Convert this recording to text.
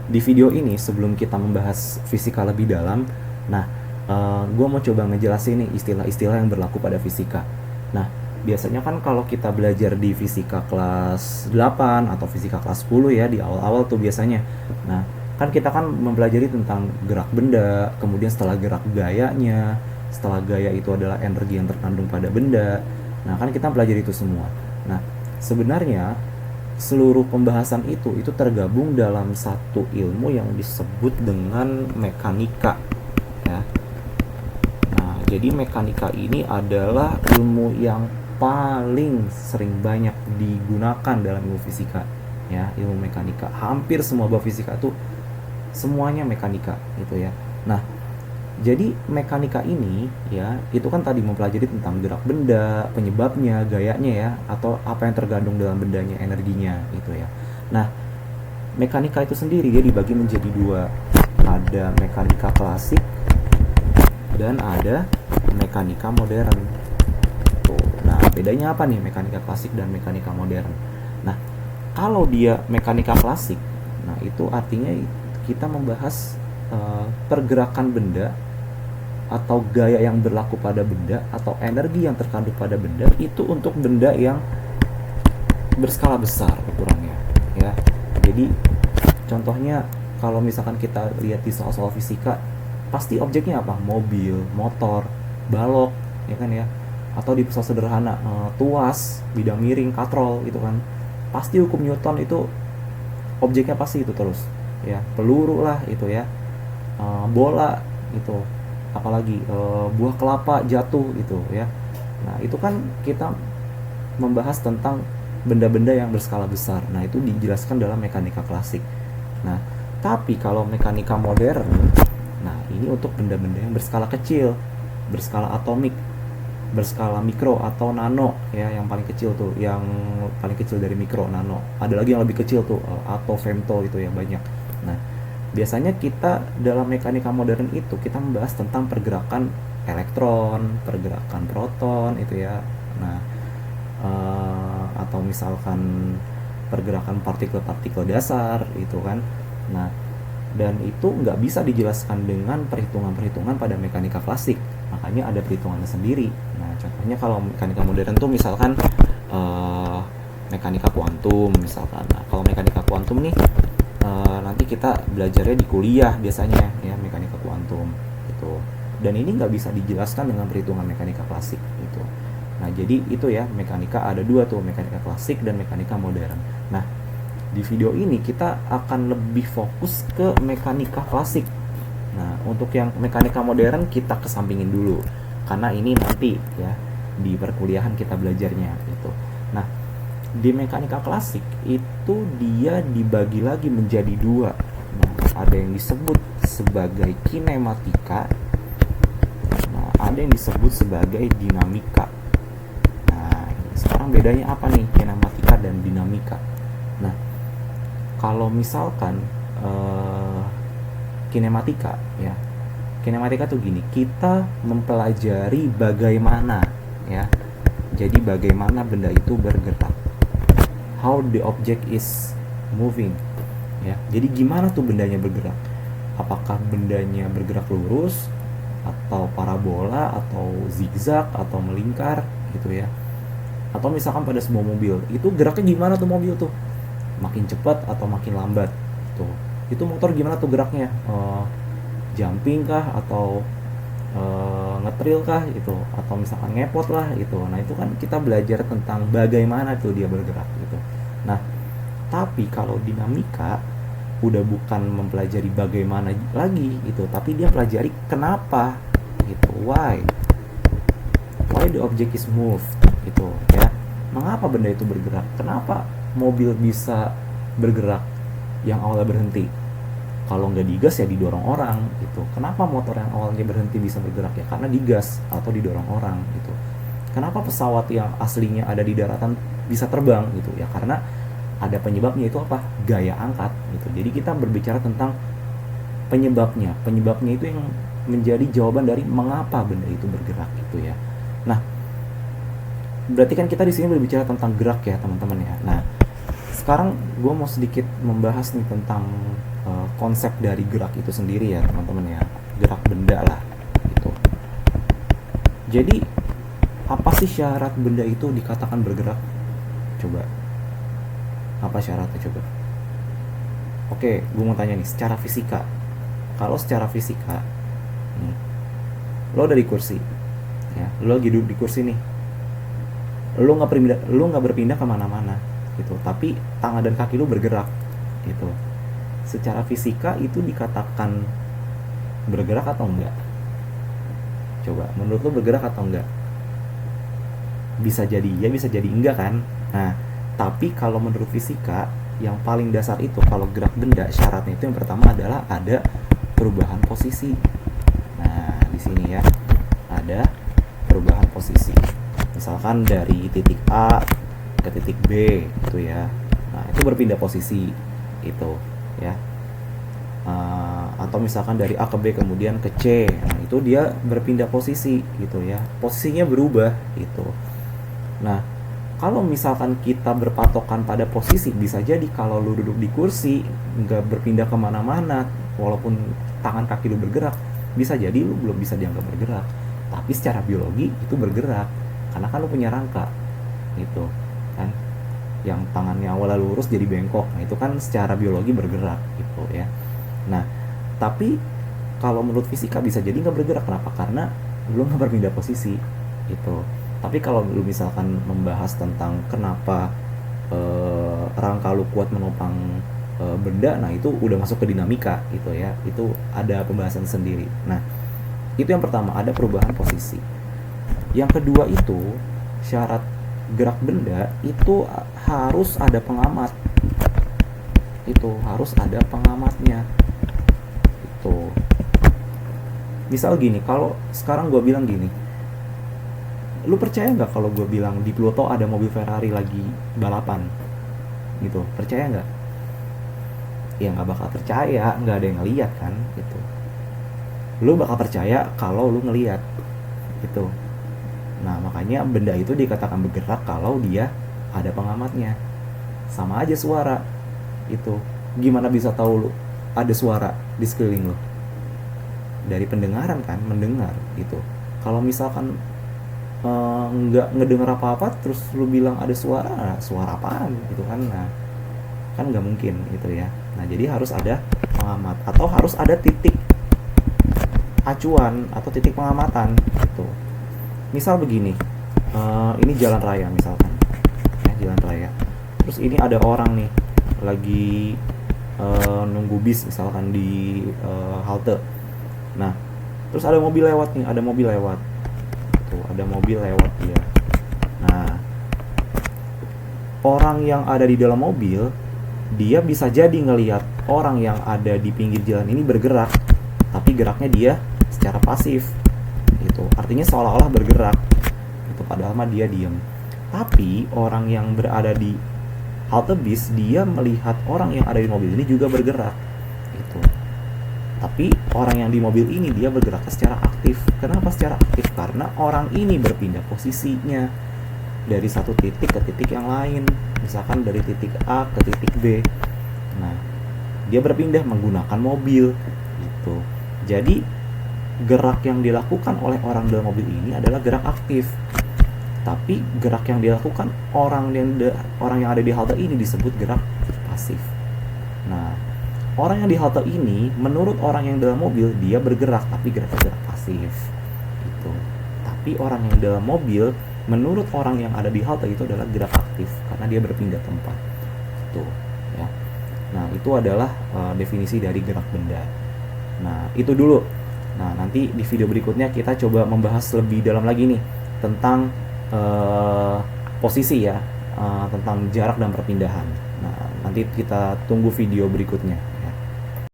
di video ini sebelum kita membahas fisika lebih dalam, nah gue mau coba ngejelasin nih istilah-istilah yang berlaku pada fisika. Nah, biasanya kan kalau kita belajar di fisika kelas 8 atau fisika kelas 10 ya di awal-awal tuh biasanya. Nah, kan kita kan mempelajari tentang gerak benda, kemudian setelah gerak gayanya, setelah gaya itu adalah energi yang terkandung pada benda. Nah, kan kita pelajari itu semua. Nah, sebenarnya seluruh pembahasan itu tergabung dalam satu ilmu yang disebut dengan mekanika ya. Nah, jadi mekanika ini adalah ilmu yang paling sering banyak digunakan dalam ilmu fisika ya, ilmu mekanika. Hampir semua bab fisika tuh semuanya mekanika gitu ya. Nah, jadi mekanika ini ya, itu kan tadi mempelajari tentang gerak benda, penyebabnya, gayanya ya, atau apa yang tergandung dalam bendanya, energinya gitu ya. Nah, mekanika itu sendiri dia dibagi menjadi dua. Ada mekanika klasik dan ada mekanika modern. Tuh. Nah, bedanya apa nih mekanika klasik dan mekanika modern? Nah, kalau dia mekanika klasik, nah itu artinya kita membahas pergerakan benda atau gaya yang berlaku pada benda atau energi yang terkandung pada benda itu untuk benda yang berskala besar ukurannya ya. Jadi contohnya kalau misalkan kita lihat di soal-soal fisika, pasti objeknya apa? Mobil, motor, balok ya kan ya, atau di soal sederhana tuas, bidang miring, katrol gitu kan, pasti hukum Newton itu objeknya pasti itu terus ya. Peluru lah itu ya, bola itu, apalagi buah kelapa jatuh gitu ya. Nah, itu kan kita membahas tentang benda-benda yang berskala besar. Nah, itu dijelaskan dalam mekanika klasik. Nah, tapi kalau mekanika modern, nah ini untuk benda-benda yang berskala kecil, berskala atomik, berskala mikro atau nano ya, yang paling kecil tuh, yang paling kecil dari mikro, nano. Ada lagi yang lebih kecil tuh, atau femto itu ya banyak. Nah, biasanya kita dalam mekanika modern itu kita membahas tentang pergerakan elektron, pergerakan proton itu ya. Nah, atau misalkan pergerakan partikel-partikel dasar itu kan. Nah, dan itu nggak bisa dijelaskan dengan perhitungan-perhitungan pada mekanika klasik, makanya ada perhitungannya sendiri. Nah, contohnya kalau mekanika modern tuh misalkan mekanika kuantum misalkan. Nah, kalau mekanika kuantum nih nanti kita belajarnya di kuliah biasanya ya, mekanika kuantum gitu. Dan ini nggak bisa dijelaskan dengan perhitungan mekanika klasik gitu. Nah, jadi itu ya, mekanika ada dua tuh, mekanika klasik dan mekanika modern. Nah, di video ini kita akan lebih fokus ke mekanika klasik. Nah, untuk yang mekanika modern kita kesampingin dulu karena ini nanti ya di perkuliahan kita belajarnya gitu. Nah, di mekanika klasik itu dia dibagi lagi menjadi dua. Nah, ada yang disebut sebagai kinematika. Nah, ada yang disebut sebagai dinamika. Nah, sekarang bedanya apa nih kinematika dan dinamika? Nah, kalau misalkan kinematika ya, kinematika tuh gini, kita mempelajari bagaimana ya, jadi bagaimana benda itu bergerak, how the object is moving ya. Jadi gimana tuh bendanya bergerak, apakah bendanya bergerak lurus atau parabola atau zigzag atau melingkar gitu ya. Atau misalkan pada sebuah mobil, itu geraknya gimana tuh mobil tuh, makin cepat atau makin lambat tuh. Itu motor gimana tuh geraknya, jumping kah atau ngetril kah itu, atau misalkan ngepot lah itu. Nah, itu kan kita belajar tentang bagaimana tuh dia bergerak gitu. Nah, tapi kalau dinamika udah bukan mempelajari bagaimana lagi itu, tapi dia pelajari kenapa gitu, why the object is moved gitu ya. Mengapa benda itu bergerak, kenapa mobil bisa bergerak yang awalnya berhenti, kalau nggak digas ya didorong orang gitu. Kenapa motor yang awalnya berhenti bisa bergerak, ya karena digas atau didorong orang gitu. Kenapa pesawat yang aslinya ada di daratan bisa terbang gitu, ya karena ada penyebabnya, itu apa, gaya angkat gitu. Jadi kita berbicara tentang penyebabnya itu yang menjadi jawaban dari mengapa benda itu bergerak gitu ya. Nah, berarti kan kita di sini berbicara tentang gerak ya teman-teman ya. Nah, sekarang gue mau sedikit membahas nih tentang konsep dari gerak itu sendiri ya teman-teman ya, gerak benda lah gitu. Jadi apa sih syarat benda itu dikatakan bergerak? Coba, apa syaratnya coba? Oke, gue mau tanya nih, secara fisika. Kalau secara fisika, nih, lo ada di kursi, ya, lo lagi duduk di kursi nih, lo nggak berpindah kemana-mana, gitu. Tapi tangan dan kaki lo bergerak, gitu. Secara fisika itu dikatakan bergerak atau enggak? Coba, menurut lo bergerak atau enggak? Bisa jadi ya, bisa jadi enggak kan? Nah, tapi kalau menurut fisika, yang paling dasar itu kalau gerak benda syaratnya itu yang pertama adalah ada perubahan posisi. Nah, di sini ya ada perubahan posisi. Misalkan dari titik A ke titik B gitu ya. Nah, itu berpindah posisi itu ya. Atau misalkan dari A ke B kemudian ke C. Nah, itu dia berpindah posisi gitu ya. Posisinya berubah gitu. Nah, kalau misalkan kita berpatokan pada posisi, bisa jadi kalau lu duduk di kursi nggak berpindah kemana-mana, walaupun tangan kaki lu bergerak, bisa jadi lu belum bisa dianggap bergerak. Tapi secara biologi itu bergerak, karena kan lu punya rangka, gitu kan, yang tangannya awalnya lurus jadi bengkok. Nah, itu kan secara biologi bergerak, gitu ya. Nah, tapi kalau menurut fisika bisa jadi nggak bergerak. Kenapa? Karena lu nggak berpindah posisi, gitu. Tapi kalau lu misalkan membahas tentang kenapa rangka lu kuat menopang benda, nah itu udah masuk ke dinamika gitu ya. Itu ada pembahasan sendiri. Nah, itu yang pertama, ada perubahan posisi. Yang kedua itu syarat gerak benda itu harus ada pengamat. Itu harus ada pengamatnya. Itu. Misal gini, kalau sekarang gue bilang gini, lu percaya nggak kalau gue bilang di Pluto ada mobil Ferrari lagi balapan gitu? Percaya nggak? Ya nggak bakal percaya, nggak ada yang ngeliat kan gitu. Lu bakal percaya kalau lu ngeliat gitu. Nah, makanya benda itu dikatakan bergerak kalau dia ada pengamatnya. Sama aja suara itu. Gimana bisa tahu lu ada suara di sekeliling lu? Dari pendengaran kan, mendengar gitu. Kalau misalkan nggak ngedenger apa-apa terus lu bilang ada suara, suara apaan gitu kan? Nah, kan nggak mungkin gitu ya. Nah, jadi harus ada pengamat atau harus ada titik acuan atau titik pengamatan gitu. Misal begini, ini jalan raya misalkan ya, jalan raya, terus ini ada orang nih lagi nunggu bis misalkan di halte. Nah, terus ada mobil lewat nih, ada mobil lewat tuh, ada mobil lewat dia. Nah, orang yang ada di dalam mobil, dia bisa jadi ngelihat orang yang ada di pinggir jalan ini bergerak, tapi geraknya dia secara pasif gitu. Artinya seolah-olah bergerak itu, padahal mah dia diem. Tapi orang yang berada di halte bis, dia melihat orang yang ada di mobil ini juga bergerak gitu. Tapi orang yang di mobil ini dia bergerak secara aktif. Kenapa secara aktif? Karena orang ini berpindah posisinya dari satu titik ke titik yang lain. Misalkan dari titik A ke titik B. Nah, dia berpindah menggunakan mobil gitu. Jadi gerak yang dilakukan oleh orang dalam mobil ini adalah gerak aktif. Tapi gerak yang dilakukan orang yang ada di halte ini disebut gerak pasif. Nah, orang yang di halte ini, menurut orang yang dalam mobil, dia bergerak, tapi gerak pasif. Gitu. Tapi orang yang dalam mobil, menurut orang yang ada di halte itu adalah gerak aktif, karena dia berpindah tempat. Tuh, ya. Nah, itu adalah definisi dari gerak benda. Nah, itu dulu. Nah, nanti di video berikutnya kita coba membahas lebih dalam lagi nih tentang posisi ya, tentang jarak dan perpindahan. Nah, nanti kita tunggu video berikutnya.